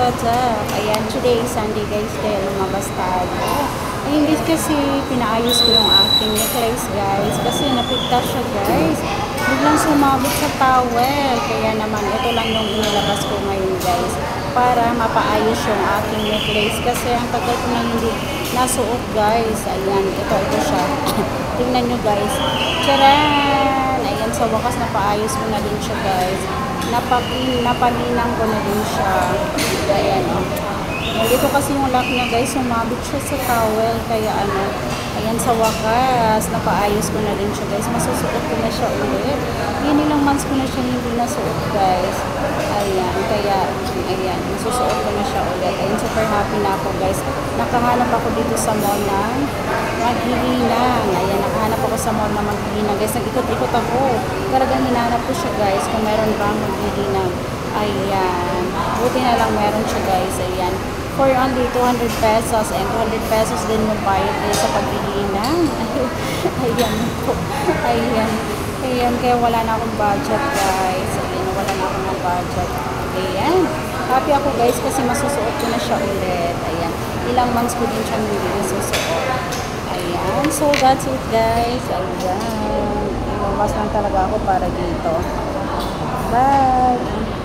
what's up? Ayan, today is Sunday guys, kaya lumabas tayo. Ayun guys, kasi pinaayos ko yung aking necklace guys, kasi napigta siya guys. Biglang sumabit sa towel, kaya naman ito lang yung inilabas ko ngayon guys, para mapaayos yung aking necklace, kasi ang tagal ko na hindi nasuot guys. Ayan, ito siya. Tingnan nyo guys. Charan! Ayan, sa wakas napaayos ko na din siya guys. Napalinang ko na din siya. Ayan o. Dito kasi yung lock niya guys, sumabit siya sa towel. Kaya ano, ayan sa wakas, napaayos ko na din siya guys. Masusuot ko na siya ulit. Yan, ilang months ko na siya hindi nasuot guys. Ayan, kaya ayan, masusuot ko na siya ulit. Ayan, super happy na ako guys. Nakahanap ako dito sa mall ng Maghilinang. Ayan, nakahanap ako sa mall ng Maghilinang guys. Nag-ikot-ikot ako. Talagang hinanap ko siya guys, kung meron bang Maghilinang. Ayan, buti na lang meron siya guys. Ayan, for only 200 pesos, and 200 pesos din yung bayad din sa Paghilinang. Ayan po. Ayan, kaya wala na akong budget guys. Ayan, wala na akong budget. Ayan, happy ako guys kasi masusuot ko na siya ulit. Ayan, ilang months ko din siya hindi nasusuot. Ayan, so that's it guys. Ayan, lumabas lang talaga ako para dito. Bye!